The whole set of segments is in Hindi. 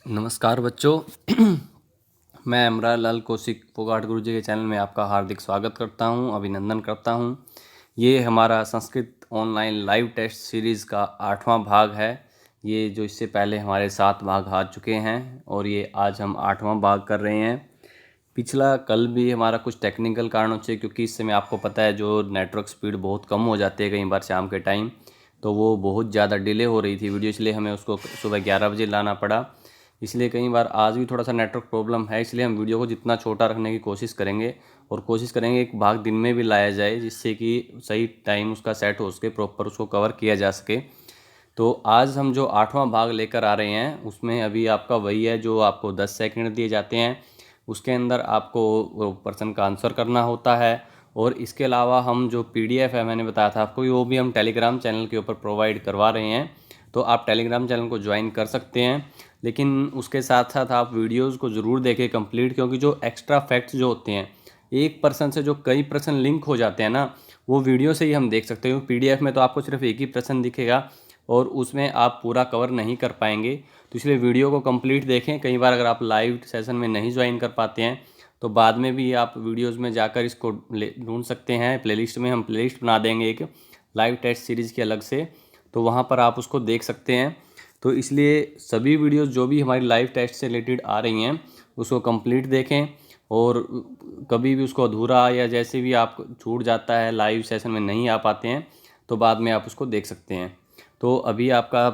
नमस्कार बच्चों। मैं अमरालाल कौशिक फोगाट गुरुजी के चैनल में आपका हार्दिक स्वागत करता हूं, अभिनंदन करता हूं। ये हमारा Sanskrit online live test series का 8वां भाग है। ये जो इससे पहले हमारे 7 भाग आ चुके हैं और ये आज हम 8वां भाग कर रहे हैं। पिछला कल भी हमारा कुछ टेक्निकल कारणों से, क्योंकि इस समय आपको पता है जो नेटवर्क स्पीड बहुत कम हो जाती है कई बार शाम के टाइम, तो वो बहुत ज़्यादा डिले हो रही थी वीडियो, इसलिए हमें उसको सुबह 11 बजे लाना पड़ा। इसलिए कई बार आज भी थोड़ा सा नेटवर्क प्रॉब्लम है, इसलिए हम वीडियो को जितना छोटा रखने की कोशिश करेंगे और कोशिश करेंगे एक भाग दिन में भी लाया जाए, जिससे कि सही टाइम उसका सेट हो सके, प्रॉपर उसको कवर किया जा सके। तो आज हम जो 8वां भाग लेकर आ रहे हैं उसमें अभी आपका वही है जो आपको 10 सेकंड दिए जाते हैं, उसके अंदर आपको प्रश्न का आंसर करना होता है। और इसके अलावा हम जो पीडीएफ है, मैंने बताया था आपको, वो भी हम टेलीग्राम चैनल के ऊपर प्रोवाइड करवा रहे हैं, तो आप टेलीग्राम चैनल को ज्वाइन कर सकते हैं। लेकिन उसके साथ साथ आप वीडियोज़ को ज़रूर देखें कंप्लीट, क्योंकि जो एक्स्ट्रा फैक्ट्स जो होते हैं, एक प्रश्न से जो कई प्रश्न लिंक हो जाते हैं ना, वो वीडियो से ही हम देख सकते हैं। पीडीएफ में तो आपको सिर्फ एक ही प्रश्न दिखेगा और उसमें आप पूरा कवर नहीं कर पाएंगे, तो इसलिए वीडियो को कंप्लीट देखें। कई बार अगर आप लाइव सेशन में नहीं ज्वाइन कर पाते हैं तो बाद में भी आप वीडियोस में जाकर इसको ढूंढ सकते हैं। प्लेलिस्ट में हम प्लेलिस्ट बना देंगे एक लाइव टेस्ट सीरीज़ के अलग से, तो वहाँ पर आप उसको देख सकते हैं। तो इसलिए सभी वीडियोस जो भी हमारी लाइव टेस्ट से रिलेटेड आ रही हैं उसको कंप्लीट देखें, और कभी भी उसको अधूरा या जैसे भी आप छूट जाता है, लाइव सेशन में नहीं आ पाते हैं, तो बाद में आप उसको देख सकते हैं। तो अभी आपका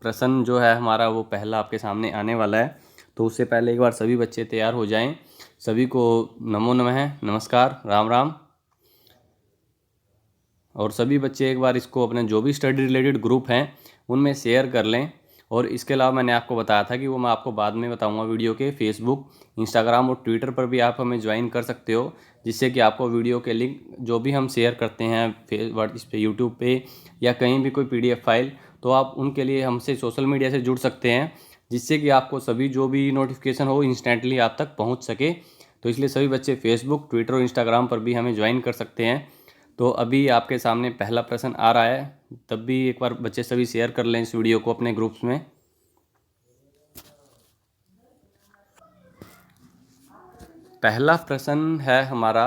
प्रश्न जो है हमारा वो पहला आपके सामने आने वाला है, तो उससे पहले एक बार सभी बच्चे तैयार हो जाएं। सभी को नमो नमः, नमस्कार, राम राम। और सभी बच्चे एक बार इसको अपने जो भी स्टडी रिलेटेड ग्रुप हैं उनमें शेयर कर लें। और इसके अलावा मैंने आपको बताया था कि वो मैं आपको बाद में बताऊंगा वीडियो के, फेसबुक, इंस्टाग्राम और ट्विटर पर भी आप हमें ज्वाइन कर सकते हो, जिससे कि आपको वीडियो के लिंक जो भी हम शेयर करते हैं इस पे, यूट्यूब पे या कहीं भी कोई पीडीएफ फाइल, तो आप उनके लिए हमसे सोशल मीडिया से जुड़ सकते हैं, जिससे कि आपको सभी जो भी नोटिफिकेशन हो इंस्टेंटली आप तक पहुँच सके। तो इसलिए सभी बच्चे फेसबुक, ट्विटर और इंस्टाग्राम पर भी हमें ज्वाइन कर सकते हैं। तो अभी आपके सामने पहला प्रश्न आ रहा है, तब भी एक बार बच्चे सभी शेयर कर लें इस वीडियो को अपने ग्रुप्स में। पहला प्रश्न है हमारा,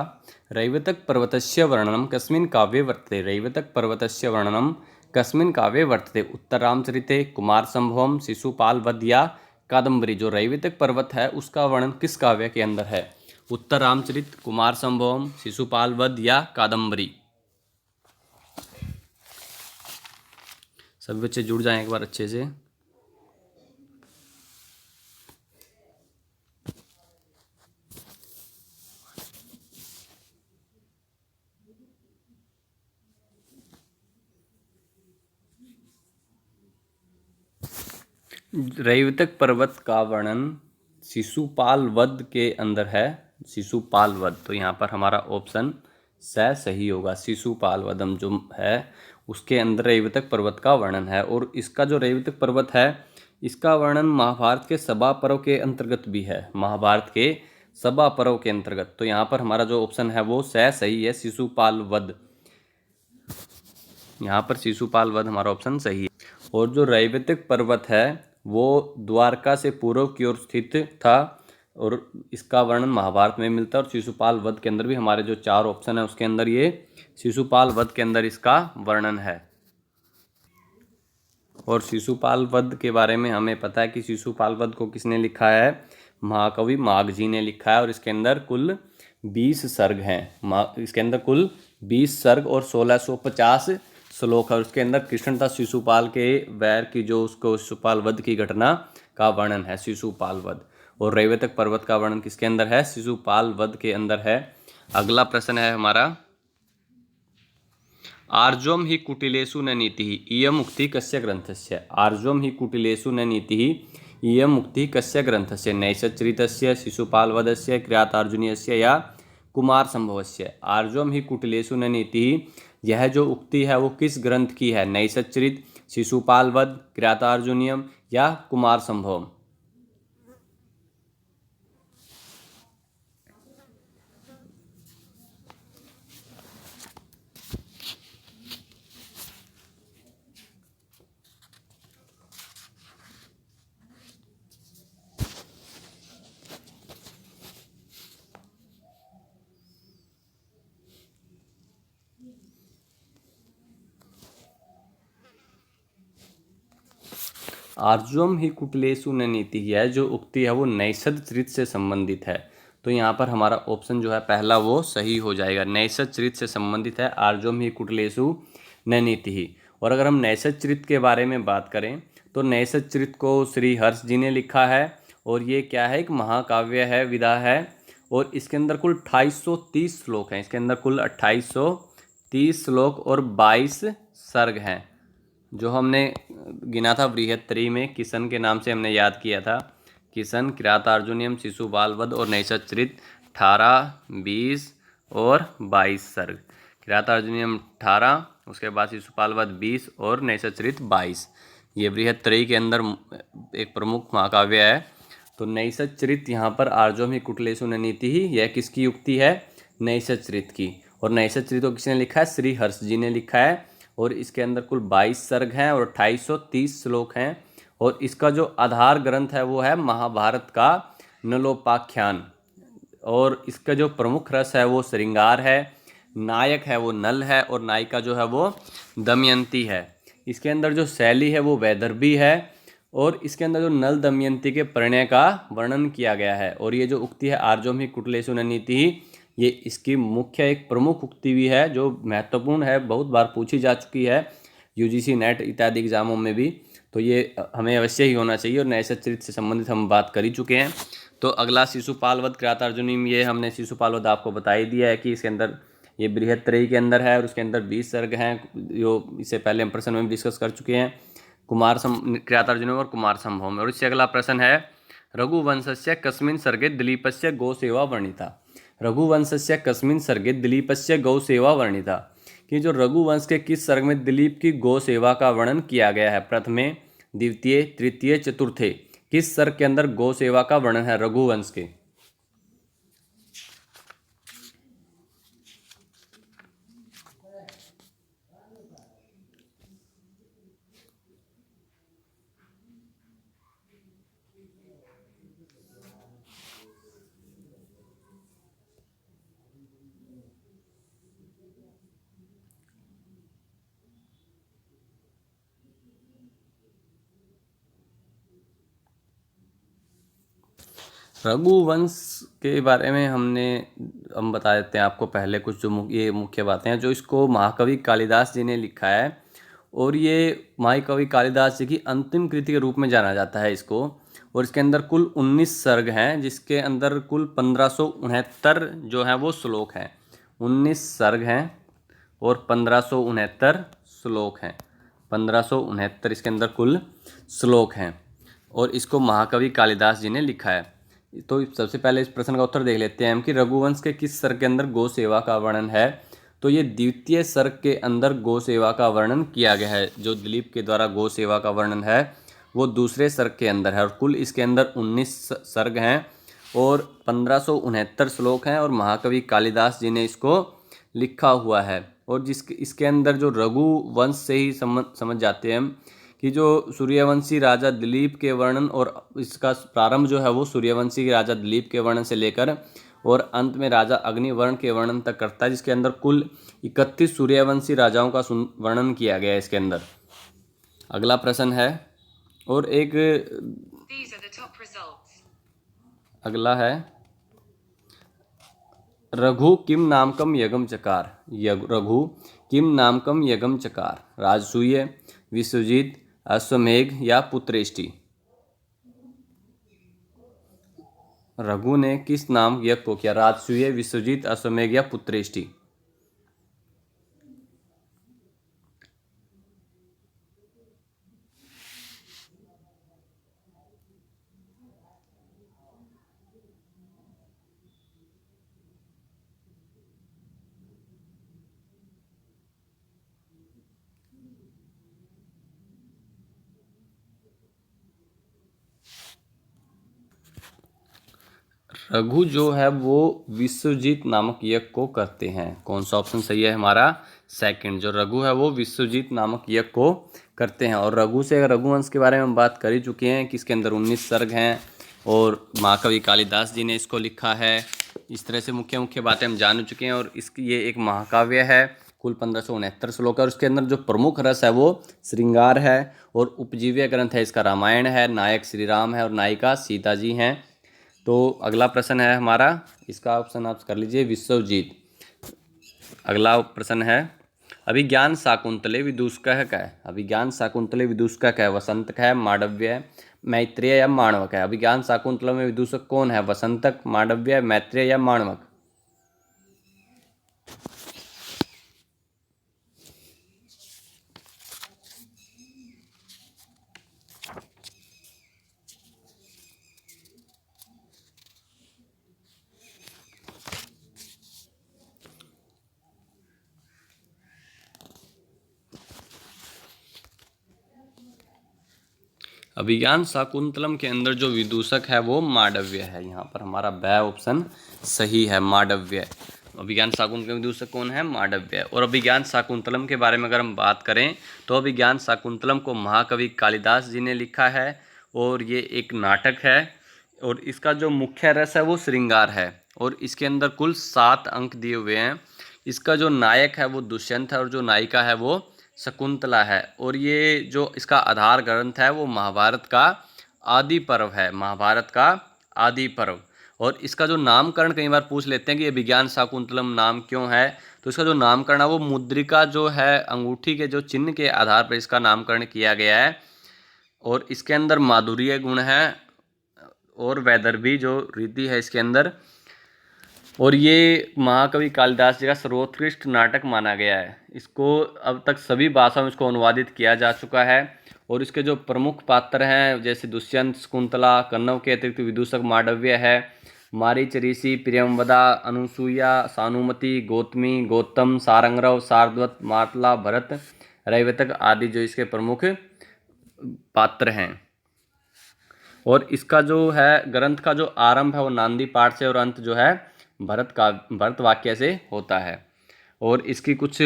रैवतक पर्वतस्य वर्णनम कस्मिन् काव्ये वर्तते। रैवतक पर्वतस्य वर्णनम कस्मिन् काव्ये वर्तते। उत्तररामचरिते, कुमारसंभवम, शिशुपालवध या कादम्बरी। जो रैवतक पर्वत है उसका वर्णन किस काव्य के अंदर है? उत्तररामचरित, कुमारसंभवम, शिशुपालवध या कादम्बरी। सभी बच्चे जुड़ जाएं एक बार अच्छे से। रैवतक पर्वत का वर्णन शिशुपाल वध के अंदर है। शिशुपाल वध, तो यहाँ पर हमारा ऑप्शन सही होगा। शिशुपाल वधम जो है उसके अंदर रैवतक पर्वत का वर्णन है। और इसका जो रैवतक पर्वत है इसका वर्णन महाभारत के सभा पर्व के अंतर्गत भी है। महाभारत के सभा पर्व के अंतर्गत, तो यहाँ पर हमारा जो ऑप्शन है वो सही है, शिशुपाल वध। यहाँ पर शिशुपाल वध हमारा ऑप्शन सही है। और जो रैवतक पर्वत है वो द्वारका से पूर्व की ओर स्थित था और इसका वर्णन महाभारत में मिलता है। और शिशुपाल वध के अंदर भी हमारे जो 4 ऑप्शन है उसके अंदर ये शिशुपाल वध के अंदर इसका वर्णन है। और शिशुपाल वध के बारे में हमें पता है कि शिशुपाल वध को किसने लिखा है? महाकवि मागधी ने लिखा है। और इसके अंदर कुल 20 सर्ग हैं। इसके अंदर कुल 20 सर्ग और 1650 श्लोक है। और उसके अंदर कृष्ण तथा शिशुपाल के वैर की, जो उसको शिशुपाल वध की घटना का वर्णन है, शिशुपाल वध। और रैवतक पर्वत का वर्णन किसके अंदर है? शिशुपाल वध के अंदर है। अगला प्रश्न है हमारा, आर्जवम ही कुटिलेषु न नीतिः इयम् उक्तिः कस्य ग्रन्थस्य। आर्जवम ही कुटिलेषु न नीतिः इयम् उक्तिः कस्य ग्रन्थस्य। नैषच्चरितस्य, शिशुपालवधस्य, किरातार्जुनीयस्य या कुमारसंभवस्य। आर्जवम ही कुटिलेषु न नीतिः, यह जो उक्ति है वो किस ग्रंथ की है? नैषच्चरित, शिशुपालवध, किरातार्जुनीयम या कुमारसंभवम। आर्जवम ही कुटिलेषु न नीति है जो उक्ति है वो नैषध चरित से संबंधित है। तो यहाँ पर हमारा ऑप्शन जो है पहला वो सही हो जाएगा। नैषध चरित से संबंधित है आर्जवम ही कुटिलेषु न नीति ही। और अगर हम नैषध चरित के बारे में बात करें तो नैषध चरित को श्री हर्ष जी ने लिखा है और ये क्या है, एक महाकाव्य है, विधा है। और इसके अंदर कुल 2830 श्लोक हैं। इसके अंदर कुल 2830 श्लोक और 22 सर्ग हैं। जो हमने गिना था बृहत्तरी में, किशन के नाम से हमने याद किया था। किशन, किरातार्जुनीयम, शिशुपालवध और नैषध चरित 18, 20 और 22 सर्ग। किरातार्जुनीयम 18, उसके बाद शिशुपालवध 20 और नैषध चरित 22। ये बृहत्तरी के अंदर एक प्रमुख महाकाव्य है। तो नैषध चरित यहाँ पर आर्जवम ही कुटिलेषु न नीति ही, यह किसकी युक्ति है, नैषध चरित की। और नैषध चरित को किसने लिखा है, श्री हर्ष जी ने लिखा है। और इसके अंदर कुल 22 सर्ग हैं और 2830 श्लोक हैं। और इसका जो आधार ग्रंथ है वो है महाभारत का नलोपाख्यान। और इसका जो प्रमुख रस है वो श्रृंगार है, नायक है वो नल है और नायिका जो है वो दमयंती है। इसके अंदर जो शैली है वो वैदर्भी है और इसके अंदर जो नल दमयंती के परिणय का वर्णन किया गया है। और ये जो उक्ति है आर्जवम ही कुटिलेषु न नीति ही, ये इसकी मुख्य एक प्रमुख उक्ति भी है जो महत्वपूर्ण है, बहुत बार पूछी जा चुकी है यूजीसी नेट इत्यादि एग्जामों में भी। तो ये हमें अवश्य ही होना चाहिए। और नैषध चरित से संबंधित हम बात कर ही चुके हैं। तो अगला शिशुपालवध किरातार्जुनीयम, ये हमने शिशुपालवध आपको बता ही दिया है कि इसके अंदर ये बृहत्तरी के अंदर है और उसके अंदर 20 सर्ग हैं, जो इससे पहले हम प्रश्न में डिस्कस कर चुके हैं कुमार किरातार्जुनीयम और कुमार संभव में। और इससे अगला प्रश्न है रघुवंशस्य कस्मिन् सर्गे दिलीपस्य गौसेवा वर्णिता। रघुवंशस्य कस्मिन् सर्गे दिलीपस्य गौसेवा वर्णिता, कि जो रघुवंश के किस सर्ग में दिलीप की गौ सेवा का वर्णन किया गया है। प्रथमे, द्वितीय, तृतीय, चतुर्थे, किस सर्ग के अंदर गौ सेवा का वर्णन है रघुवंश के। रघुवंश के बारे में हम बता देते हैं आपको पहले कुछ जो ये मुख्य बातें हैं। जो इसको महाकवि कालिदास जी ने लिखा है और ये महाकवि कालिदास जी की अंतिम कृति के रूप में जाना जाता है इसको। और इसके अंदर कुल 19 सर्ग हैं जिसके अंदर कुल 1569 जो हैं वो श्लोक हैं। 19 सर्ग हैं और 1569 श्लोक हैं। 1569 इसके अंदर कुल श्लोक हैं और इसको महाकवि कालिदास जी ने लिखा है। तो सबसे पहले इस प्रश्न का उत्तर देख लेते हैं हम कि रघुवंश के किस सर्ग के अंदर गौ सेवा का वर्णन है। तो ये द्वितीय सर्ग के अंदर गौ सेवा का वर्णन किया गया है। जो दिलीप के द्वारा गौ सेवा का वर्णन है वो दूसरे सर्ग के अंदर है और कुल इसके अंदर 19 सर्ग हैं और 1569 श्लोक हैं और महाकवि कालिदास जी ने इसको लिखा हुआ है। और इसके अंदर जो रघुवंश से ही समझ जाते हैं हम कि जो सूर्यवंशी राजा दिलीप के वर्णन, और इसका प्रारंभ जो है वो सूर्यवंशी के राजा दिलीप के वर्णन से लेकर और अंत में राजा अग्निवर्ण के वर्णन तक करता है, जिसके अंदर कुल 31 सूर्यवंशी राजाओं का वर्णन किया गया है इसके अंदर। अगला प्रश्न है और एक अगला है रघु किम नामकम यज्ञम चकार। रघु किम नामकम यज्ञम चकार, राजसूय, विश्वजीत, अश्वमेघ या पुत्रेष्टि। रघु ने किस नाम यज्ञ को किया, राजसूय, विश्वजीत, अश्वमेघ या पुत्रेष्टि। रघु जो है वो विश्वजीत नामक यज्ञ को करते हैं। कौन सा ऑप्शन सही है हमारा, सेकंड। जो रघु है वो विश्वजीत नामक यज्ञ को करते हैं। और रघु से रघुवंश के बारे में हम बात कर ही चुके हैं कि इसके अंदर 19 सर्ग हैं और महाकवि कालिदास जी ने इसको लिखा है। इस तरह से मुख्य मुख्य बातें हम जान चुके हैं। और इसकी ये एक महाकाव्य है कुल 1569 श्लोक है और उसके अंदर जो प्रमुख रस है वो श्रृंगार है और उपजीव्य ग्रंथ है इसका रामायण है, नायक श्री राम है और नायिका सीता जी हैं। तो अगला प्रश्न है हमारा, इसका ऑप्शन आप कर लीजिए विश्वजीत। अगला प्रश्न है, अभिज्ञान शाकुंतले विदूषकः का है। अभिज्ञान शाकुंतले विदूषकः का है, वसंतक है, मांडव्य है, मैत्रेय या माणवक है। अभिज्ञान शाकुंतलम में विदूषक कौन है, वसंतक, मांडव्य, मैत्रेय या माणवक। अभिज्ञान शाकुंतलम के अंदर जो विदूषक है वो मांडव्य है। यहाँ पर हमारा ब ऑप्शन सही है, मांडव्य। अभिज्ञान शाकुंतलम के विदूषक कौन है, मांडव्य। और अभिज्ञान शाकुंतलम के बारे में अगर हम बात करें तो अभिज्ञान शाकुंतलम को महाकवि कालिदास जी ने लिखा है और ये एक नाटक है और इसका जो मुख्य रस है वो श्रृंगार है और इसके अंदर कुल 7 अंक दिए हुए हैं। इसका जो नायक है वो दुष्यंत है और जो नायिका है वो शकुंतला है और ये जो इसका आधार ग्रंथ है वो महाभारत का आदि पर्व है, महाभारत का आदि पर्व। और इसका जो नामकरण कई बार पूछ लेते हैं कि ये विज्ञान शाकुंतलम नाम क्यों है, तो इसका जो नामकरण है वो मुद्रिका जो है अंगूठी के जो चिन्ह के आधार पर इसका नामकरण किया गया है और इसके अंदर माधुर्य गुण है और वैदर्भी जो रीति है इसके अंदर। और ये महाकवि कालिदास जी का सर्वोत्कृष्ट नाटक माना गया है। इसको अब तक सभी भाषाओं में इसको अनुवादित किया जा चुका है और इसके जो प्रमुख पात्र हैं जैसे दुष्यंत, शकुंतला, कन्नव के अतिरिक्त विदूषक मांडव्य है, मारीच, ऋषि, प्रियंवदा, अनुसुईया, सानुमति, गौतमी, गौतम, सारंगरव, शार्दूल, मातला, भरत, रैवतक आदि जो इसके प्रमुख पात्र हैं। और इसका जो है ग्रंथ का जो आरंभ है वो नांदी पाठ से और अंत जो है भरत वाक्य से होता है। और इसकी कुछ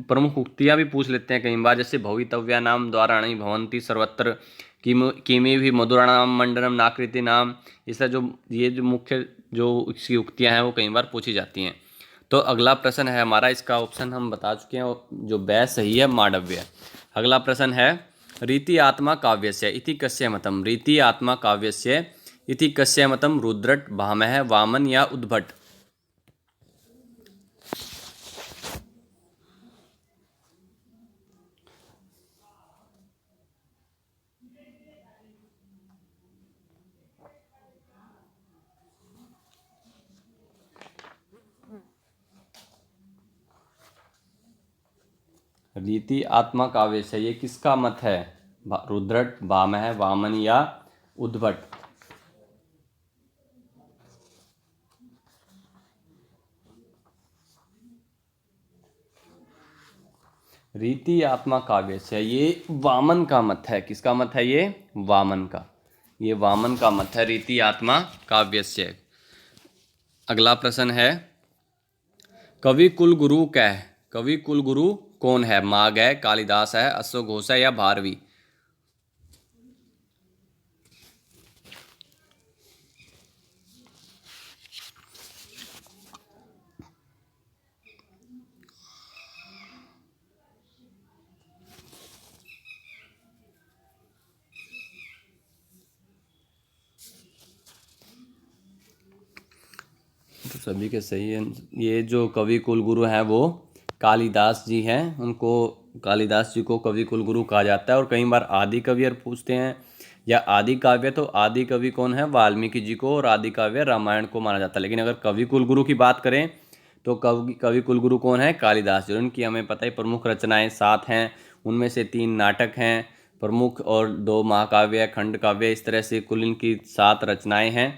प्रमुख उक्तियां भी पूछ लेते हैं कई बार, जैसे भवितव्या नाम द्वाराणी भवंती सर्वत्र किमी भी मधुराणाम मंडनम नाकृति नाम। इसका जो ये जो मुख्य जो इसकी उक्तियां हैं वो कई बार पूछी जाती हैं। तो अगला प्रश्न है हमारा, इसका ऑप्शन हम बता चुके हैं जो ब सही है, मांडव्य। अगला प्रश्न है, रीति आत्मा काव्यस्य इति कस्य मतम। रीति आत्मा काव्यस्य इति कस्य मतम, रुद्रट, भामह, वामन या उद्भट। रीति आत्मा काव्य से ये किसका मत है, रुद्रट, भामह, वामन या उद्भट। रीति आत्मा काव्य से ये वामन का मत है। किसका मत है ये, वामन का। ये वामन का मत है रीति आत्मा काव्य से। अगला प्रश्न है, कवि कुल गुरु क्या है। कवि कुल गुरु कौन है, माघ है, कालिदास है, अश्वघोष घोष है या भारवी। तो सभी के सही है। ये जो कवि कुलगुरु हैं वो कालिदास जी हैं। उनको कालिदास जी को कवि कुलगुरु कहा जाता है। और कई बार आदि कवि और पूछते हैं या आदि काव्य, तो आदि कवि कौन है, वाल्मीकि जी को, और आदि काव्य रामायण को माना जाता है। लेकिन अगर कवि कुलगुरु की बात करें तो कवि कुलगुरु कौन है, कालिदास जी। उनकी हमें पता है प्रमुख रचनाएं 7 हैं, उनमें से 3 नाटक हैं प्रमुख और 2 महाकाव्य, खंड काव्य, इस तरह से कुल इनकी 7 रचनाएं हैं।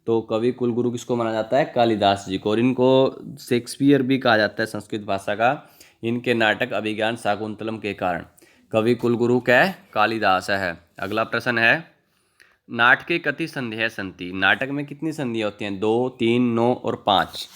तो कवि कुलगुरु किसको माना जाता है, कालिदास जी को। और इनको शेक्सपियर भी कहा जाता है संस्कृत भाषा का, इनके नाटक अभिज्ञान शाकुंतलम के कारण। कवि कुलगुरु क्या है, कालिदास है। अगला प्रश्न है, नाटके कति संध्याः सन्ति। नाटक में कितनी संधियाँ होती हैं, 2, 3, 9 और 5।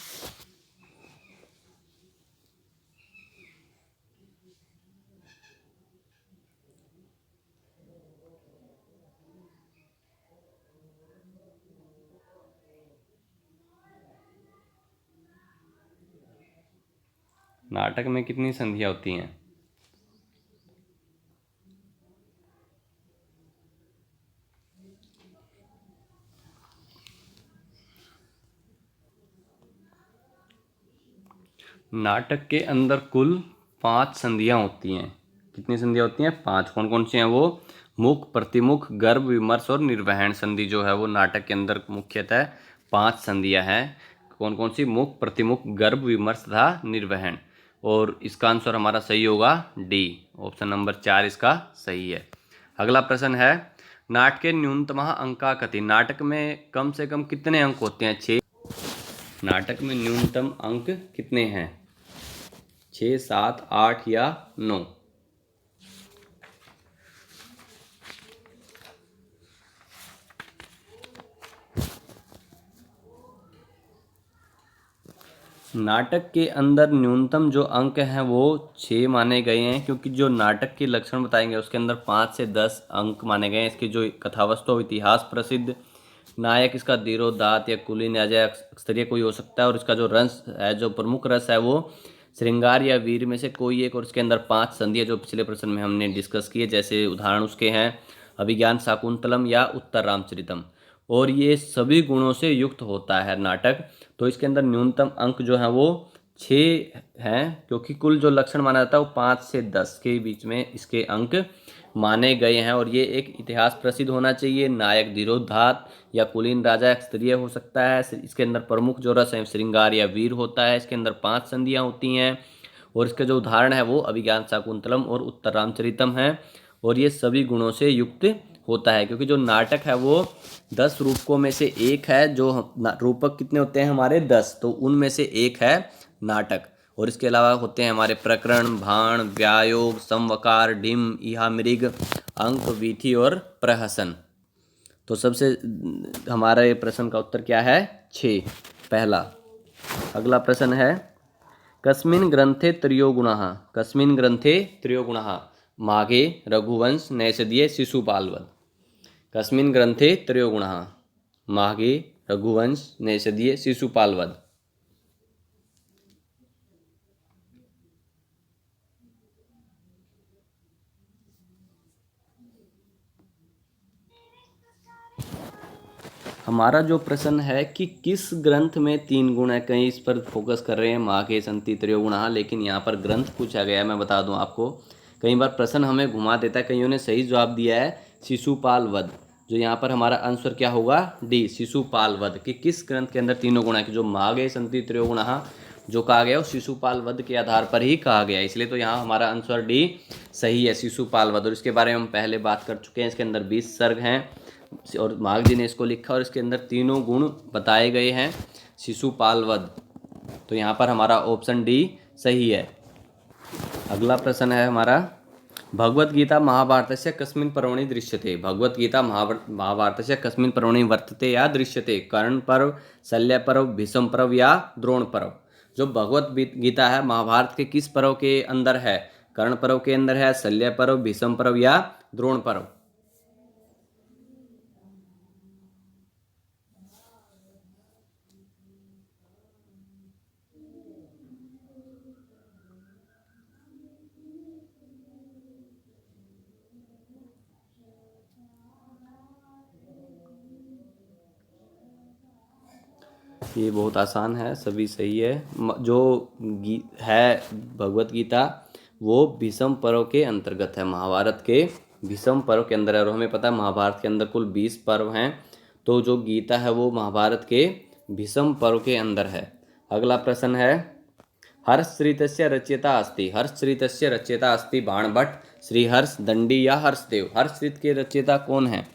नाटक में कितनी संधियाँ होती हैं? नाटक के अंदर कुल 5 संधियाँ होती हैं। कितनी संधियाँ होती हैं? 5। कौन कौन सी हैं वो? मुख, प्रतिमुख, गर्भ, विमर्श और निर्वहन संधि जो है वो नाटक के अंदर मुख्यतः 5 संधियाँ हैं। कौन कौन सी? मुख, प्रतिमुख, गर्भ, विमर्श तथा निर्वहन। और इसका आंसर हमारा सही होगा डी, ऑप्शन नंबर 4 इसका सही है। अगला प्रश्न है, नाटके न्यूनतम अंका कति। नाटक में कम से कम कितने अंक होते हैं? 6। नाटक में न्यूनतम अंक कितने हैं? 6, 7, 8 या 9? नाटक के अंदर न्यूनतम जो अंक हैं वो 6 माने गए हैं, क्योंकि जो नाटक के लक्षण बताएंगे उसके अंदर 5 से 10 अंक माने गए हैं। इसकी जो कथावस्तु इतिहास प्रसिद्ध, नायक इसका धीरोदात्त या कुलीन या स्तरीय कोई हो सकता है, और इसका जो रस है, जो प्रमुख रस है वो श्रृंगार या वीर में से कोई एक, और इसके अंदर 5 संधियाँ जो पिछले प्रश्न में हमने डिस्कस किए, जैसे उदाहरण उसके हैं अभिज्ञान शाकुंतलम या उत्तर रामचरितम, और ये सभी गुणों से युक्त होता है नाटक। तो इसके अंदर न्यूनतम अंक जो हैं वो 6 हैं, क्योंकि कुल जो लक्षण माना जाता है वो 5 से 10 के बीच में इसके अंक माने गए हैं। और ये एक इतिहास प्रसिद्ध होना चाहिए, नायक धीरोदात्त या कुलीन राजा स्तरीय हो सकता है, इसके अंदर प्रमुख जो रस है श्रृंगार या वीर होता है, इसके अंदर 5 संधियाँ होती हैं, और इसके जो उदाहरण है वो अभिज्ञान शाकुंतलम और उत्तर रामचरितम है, और ये सभी गुणों से युक्त होता है। क्योंकि जो नाटक है वो 10 रूपकों में से एक है। जो रूपक कितने होते हैं हमारे? 10, तो उनमें से एक है नाटक। और इसके अलावा होते हैं हमारे प्रकरण, भाण, व्यायोग, समवकार, ढिम, इहा, मृग, अंक, वीथी और प्रहसन। तो सबसे हमारा ये प्रश्न का उत्तर क्या है? 6, पहला। अगला प्रश्न है, कस्मिन् ग्रंथे त्रयोगुणः। कस्मिन् ग्रंथे त्रयोगुणः? माघे, रघुवंश, नैषधीय, शिशुपालवध। कस्मिन् ग्रंथे त्रयोगुणः? माघे, रघुवंश, नैषधीय, शिशुपालवध। हमारा जो प्रश्न है कि किस ग्रंथ में 3 गुण है, कहीं इस पर फोकस कर रहे हैं माघे संति त्रयोगुणः, लेकिन यहाँ पर ग्रंथ पूछा गया है। मैं बता दूं आपको, कई बार प्रश्न हमें घुमा देता है। कईयों ने सही जवाब दिया है शिशुपाल वध, जो यहाँ पर हमारा आंसर क्या होगा? डी, शिशुपाल वध। कि किस ग्रंथ के अंदर तीनों गुण है, कि जो माघे संति त्रयोगुणः जो कहा गया वो शिशुपाल वध के आधार पर ही कहा गया, इसलिए तो यहाँ हमारा आंसर डी सही है, शिशुपाल वध। और इसके बारे में हम पहले बात कर चुके हैं। इसके अंदर 20 सर्ग हैं और माघ जी ने इसको लिखा, और इसके अंदर तीनों गुण बताए गए हैं शिशुपाल वध। तो यहाँ पर हमारा ऑप्शन डी सही है। अगला प्रश्न है हमारा, भगवत गीता महाभारतस्य कस्मिन् पर्वणि दृश्यते। भगवत गीता महाभारतस्य कस्मिन् पर्वणि वर्तते या दृश्यते? कर्ण पर्व, शल्य पर्व, भीष्म पर्व या द्रोण पर्व? जो भगवत गीता है महाभारत के किस पर्व के अंदर है? कर्ण पर्व के अंदर है, शल्य पर्व, भीष्म पर्व या द्रोण पर्व? ये बहुत आसान है, सभी सही है। जो है भगवत गीता वो भीष्म पर्व के अंतर्गत है, महाभारत के भीष्म पर्व के अंदर है। और हमें पता है महाभारत के अंदर कुल 20 पर्व हैं, तो जो गीता है वो महाभारत के भीष्म पर्व के अंदर है। अगला प्रश्न है, हर्षचरितस्य रचयिता अस्ति। हर्षचरितस्य रचयिता अस्ति बाणभट्ट, श्रीहर्ष, दंडी या हर्षदेव? हर्षचरित के रचयिता कौन है?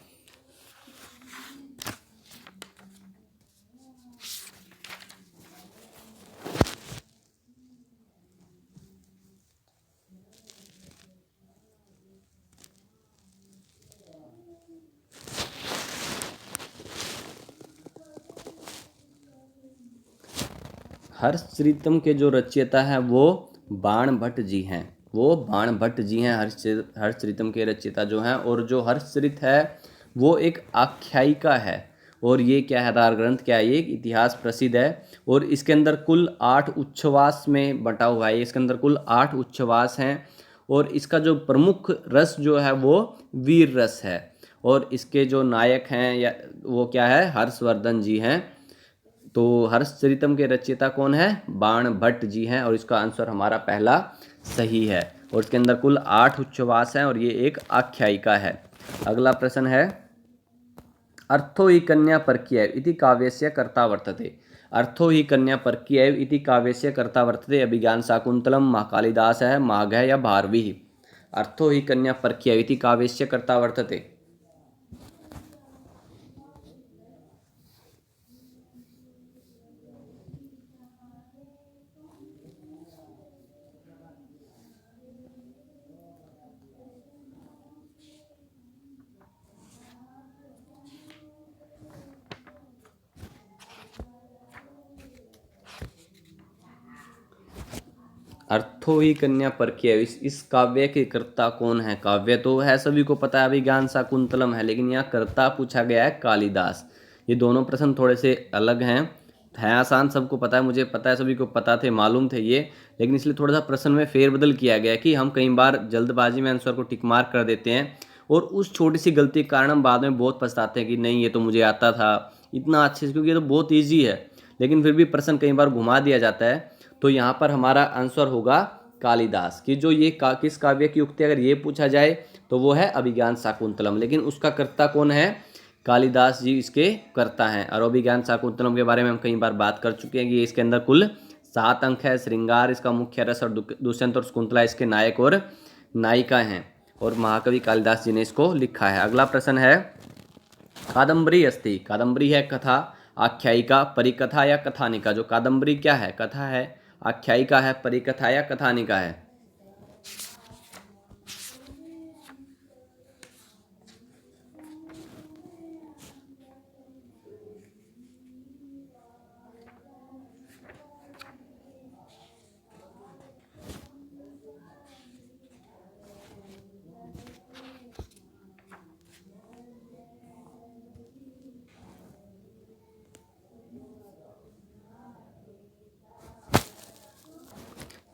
हर्षचरितम के जो रचयिता हैं वो बाणभट्ट जी हैं। वो बाणभट्ट जी हैं हर्षचरितम के रचयिता जो हैं। और जो हर्षचरित है वो एक आख्यायिका है, और ये क्या है, आधार ग्रंथ क्या है, ये एक इतिहास प्रसिद्ध है। और इसके अंदर कुल 8 उच्छ्वास में बटा हुआ है, इसके अंदर कुल 8 उच्छ्वास हैं। और इसका जो प्रमुख रस जो है वो वीर रस है। और इसके जो नायक हैं या वो क्या है, हर्षवर्धन जी हैं। तो हर्षचरितम के रचयिता कौन है, बाण भट्ट जी हैं। और इसका आंसर हमारा पहला सही है। और इसके अंदर कुल 8 उच्छ्वास हैं और ये एक आख्यायिका है। अगला प्रश्न है, अर्थो हि कन्या परकीय इति काव्यस्य कर्ता वर्तते। अर्थो हि कन्या परकीय इति काव्यस्य कर्ता वर्तते। अभिज्ञान शाकुंतलम, कालिदासः, माघः या भारविः। अर्थो हि कन्या परकीय इति काव्यस्य कर्ता वर्तते। अर्थो ही कन्या परकीय, इस काव्य के कर्ता कौन है। काव्य तो है सभी को पता है, अभिज्ञान शाकुंतलम है, लेकिन यहाँ कर्ता पूछा गया है कालिदास। ये दोनों प्रश्न थोड़े से अलग हैं। है आसान, सबको पता है, मुझे पता है, सभी को पता थे, मालूम थे ये, लेकिन इसलिए थोड़ा सा प्रश्न में फेरबदल किया गया कि हम कई बार जल्दबाजी में आंसर को टिक मार्क कर देते हैं और उस छोटी सी गलती के कारण हम बाद में बहुत पछताते हैं कि नहीं ये तो मुझे आता था इतना अच्छे से, क्योंकि ये तो बहुत ईजी है, लेकिन फिर भी प्रश्न कई बार घुमा दिया जाता है। तो यहाँ पर हमारा आंसर होगा कालिदास की। जो ये किस काव्य की उक्ति अगर ये पूछा जाए तो वो है अभिज्ञान शाकुंतलम, लेकिन उसका कर्ता कौन है, कालिदास जी इसके कर्ता हैं। और अभिज्ञान शाकुंतलम के बारे में हम कई बार बात कर चुके हैं कि इसके अंदर कुल 7 अंक है। श्रृंगार इसका मुख्य रस और दुष्यंत और शकुंतला इसके नायक और नायिका हैं। और महाकवि कालिदास जी ने इसको लिखा है। अगला प्रश्न है, कादम्बरी अस्ति। कादम्बरी है कथा, आख्यायिका, परिकथा या कथानिका। जो कादम्बरी क्या है, कथा है, आख्यायिका है, परिकथा या कथानिका है।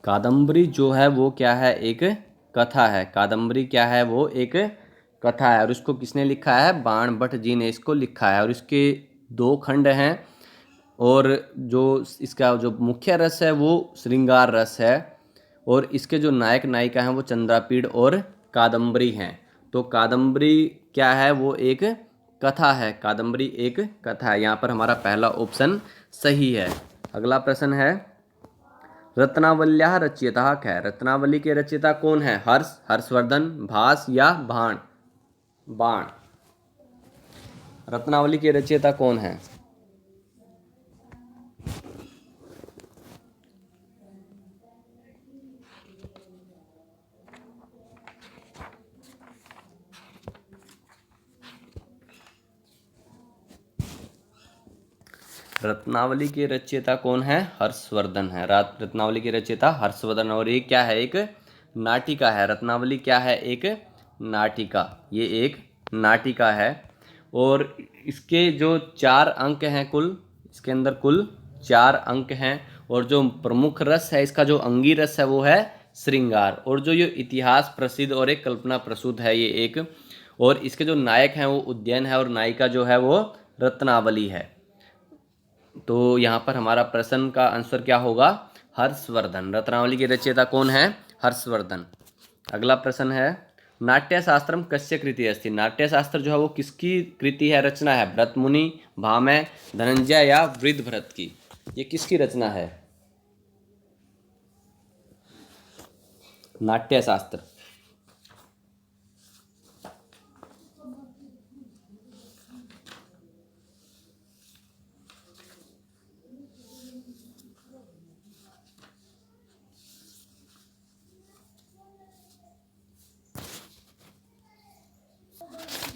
कादम्बरी जो है वो क्या है, एक कथा है। कादम्बरी क्या है, वो एक कथा है। और इसको किसने लिखा है, बाण भट्ट जी ने इसको लिखा है। और इसके 2 खंड हैं और जो इसका जो मुख्य रस है वो श्रृंगार रस है। और इसके जो नायक नायिका हैं वो चंद्रापीड़ और कादम्बरी हैं। तो कादम्बरी क्या है, वो एक कथा है। कादम्बरी एक कथा है। यहाँ पर हमारा पहला ऑप्शन सही है। अगला प्रश्न है, रत्नावल्याः रचयिता क्या है। रत्नावली के रचयिता कौन है, हर्ष, हर्षवर्धन, भास या बाण। बाण। रत्नावली के रचयिता कौन है। रत्नावली के रचयिता कौन है, हर्षवर्धन है। रत्नावली के रचयिता हर्षवर्धन। और ये क्या है, एक नाटिका है। रत्नावली क्या है, एक नाटिका। ये एक नाटिका है। और इसके जो 4 अंक हैं कुल, इसके अंदर कुल 4 अंक हैं। और जो प्रमुख रस है इसका, जो अंगी रस है वो है श्रृंगार। और जो ये इतिहास प्रसिद्ध और एक कल्पना प्रसूत है ये एक। और इसके जो नायक हैं वो उद्यन है और नायिका जो है वो रत्नावली है। तो यहाँ पर हमारा प्रश्न का आंसर क्या होगा, हर्षवर्धन। रत्नावली के रचयिता कौन है, हर्षवर्धन। अगला प्रश्न है, नाट्यशास्त्रम कस्य कृति अस्ति। नाट्यशास्त्र जो है वो किसकी कृति है, रचना है। भरतमुनि, भामह, धनंजय या वृद्धभरत की। ये किसकी रचना है, नाट्यशास्त्र।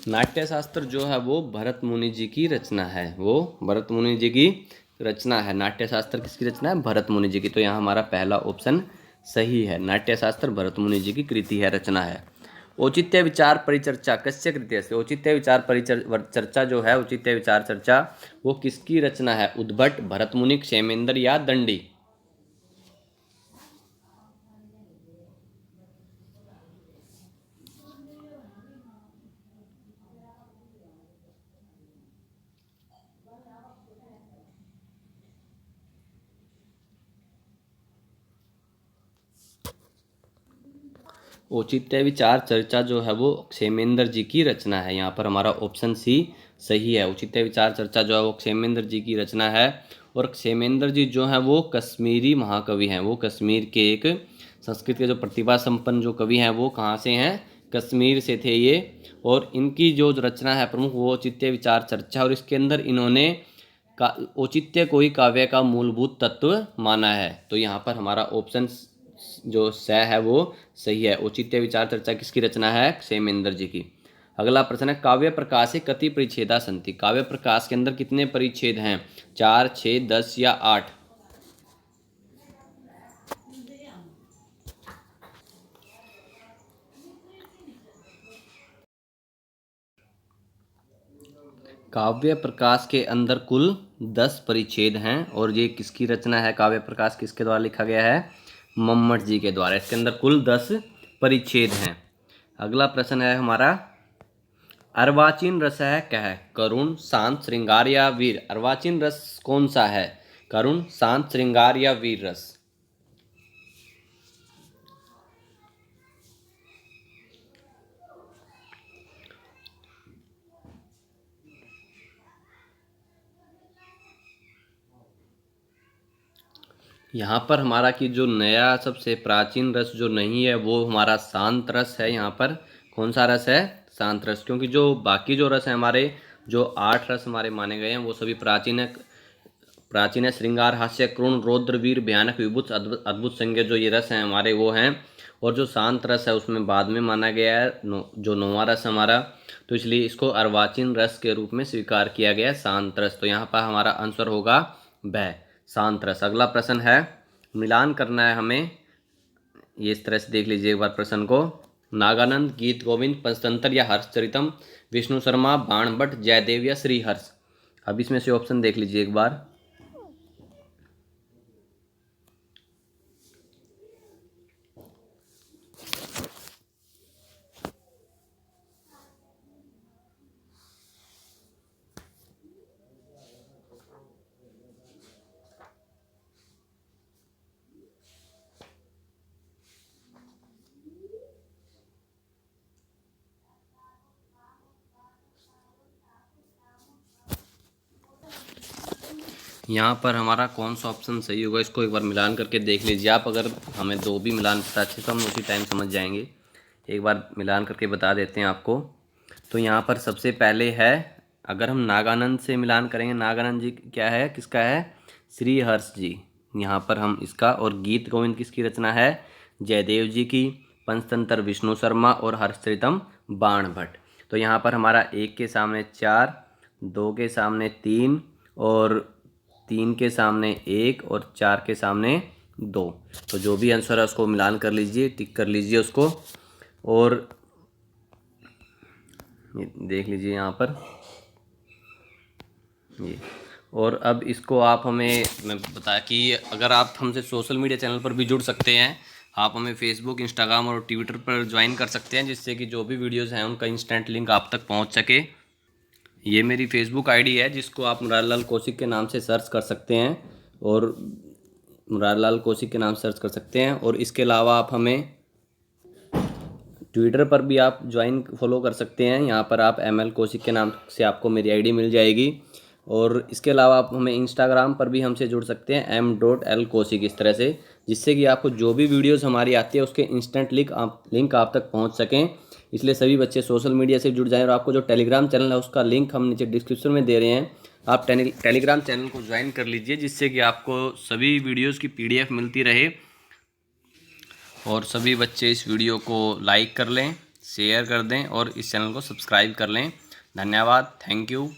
नाट्यशास्त्र जो है वो भरत मुनि जी की रचना है। वो भरत मुनि जी की रचना है। नाट्यशास्त्र किसकी रचना है, भरत मुनि जी की। तो यहाँ हमारा पहला ऑप्शन सही है, नाट्यशास्त्र भरत मुनि जी की कृति है, रचना है। औचित्य विचार परिचर्चा कस्य कृत्य से, औचित्य विचार चर्चा जो है, औचित्य विचार चर्चा वो किसकी रचना है? उद्भट, भरतमुनि, क्षेमेंद्र या दंडी? औचित्य विचार चर्चा जो है वो क्षेमेंद्र जी की रचना है। यहाँ पर हमारा ऑप्शन सी सही है। औचित्य विचार चर्चा जो है वो क्षेमेंद्र जी की रचना है। और क्षेमेंद्र जी जो है वो कश्मीरी महाकवि हैं। वो कश्मीर के एक संस्कृत के जो प्रतिभा संपन्न जो कवि हैं वो कहाँ से हैं? कश्मीर से थे ये। और इनकी जो रचना है प्रमुख वो औचित्य विचार चर्चा, और इसके अंदर इन्होंने औचित्य को ही काव्य का मूलभूत तत्व माना है। तो यहाँ पर हमारा ऑप्शन जो स है वो सही है। औचित्य विचार चर्चा किसकी रचना है? क्षेमेंद्र जी की। अगला प्रश्न है, काव्य प्रकाशे कति परिच्छेदा सन्ति? काव्य प्रकाश के अंदर कितने परिच्छेद हैं? 4, 6, 10 या 8? काव्य प्रकाश के अंदर कुल 10 परिच्छेद हैं। और ये किसकी रचना है? काव्य प्रकाश किसके द्वारा लिखा गया है? मम्मट जी के द्वारा। इसके अंदर कुल 10 परिच्छेद हैं। अगला प्रश्न है हमारा, अर्वाचीन रस है क्या है? करुण, शांत, श्रृंगार या वीर? अर्वाचीन रस कौन सा है? करुण, शांत, श्रृंगार या वीर रस? यहाँ पर हमारा कि जो नया सबसे प्राचीन रस जो नहीं है वो हमारा शांत रस है। यहाँ पर कौन सा रस है? शांत रस। क्योंकि जो बाकी जो रस है हमारे, जो 8 रस हमारे माने गए हैं वो सभी प्राचीन है। प्राचीन है श्रृंगार, हास्य, क्रूर, रौद्र, वीर, भयानक, विभुत, अद्भुत संज्ञा, जो ये रस हैं हमारे वो हैं। और जो शांत रस है उसमें बाद में माना गया है जो 9वां रस हमारा। तो इसलिए इसको अर्वाचीन रस के रूप में स्वीकार किया गया है, शांत रस। तो यहाँ पर हमारा आंसर होगा ब, शांत रस। अगला प्रश्न है, मिलान करना है हमें। ये इस तरह से देख लीजिए एक बार प्रश्न को। नागानंद, गीत गोविंद, पंचतंत्र या हर्षचरितम? विष्णु शर्मा, बाण भट्ट, जयदेव या श्रीहर्ष? अब इसमें से ऑप्शन देख लीजिए एक बार। यहाँ पर हमारा कौन सा ऑप्शन सही होगा इसको एक बार मिलान करके देख लीजिए आप। अगर हमें दो भी मिलान पता अच्छे तो हम उसी टाइम समझ जाएंगे। एक बार मिलान करके बता देते हैं आपको। तो यहाँ पर सबसे पहले है, अगर हम नागानंद से मिलान करेंगे, नागानंद जी क्या है, किसका है? श्रीहर्ष जी। यहाँ पर हम इसका, और गीत गोविंद किसकी रचना है? जयदेव जी की। पंचतंत्र विष्णु शर्मा और हर्षचरितम बाण भट्ट। तो यहाँ पर हमारा 1 के सामने 4, 2 के सामने 3, और 3 के सामने 1, और 4 के सामने 2। तो जो भी आंसर है उसको मिलान कर लीजिए, टिक कर लीजिए उसको। और ये देख लीजिए यहाँ पर ये। और अब इसको आप हमें, मैं बता कि अगर आप हमसे सोशल मीडिया चैनल पर भी जुड़ सकते हैं। आप हमें फेसबुक, इंस्टाग्राम और ट्विटर पर ज्वाइन कर सकते हैं, जिससे कि जो भी वीडियोस हैं उनका इंस्टेंट लिंक आप तक पहुंच सके। ये मेरी फेसबुक आईडी है जिसको आप मुरारलाल कौशिक के नाम से सर्च कर सकते हैं, और मुरारलाल कौशिक के नाम सर्च कर सकते हैं। और इसके अलावा आप हमें ट्विटर पर भी आप ज्वाइन फॉलो कर सकते हैं। यहाँ पर आप ML कौशिक के नाम से आपको मेरी आईडी मिल जाएगी। और इसके अलावा आप हमें इंस्टाग्राम पर भी हमसे जुड़ सकते हैं, m.l कौशिक, इस तरह से, जिससे कि आपको जो भी वीडियोस हमारी आती है उसके इंस्टेंट लिंक आप तक पहुँच सकें। इसलिए सभी बच्चे सोशल मीडिया से जुड़ जाएं। और आपको जो टेलीग्राम चैनल है उसका लिंक हम नीचे डिस्क्रिप्शन में दे रहे हैं, आप टेलीग्राम चैनल को ज्वाइन कर लीजिए, जिससे कि आपको सभी वीडियोज़ की PDF मिलती रहे। और सभी बच्चे इस वीडियो को लाइक कर लें, शेयर कर दें और इस चैनल को सब्सक्राइब कर लें। धन्यवाद, थैंक यू।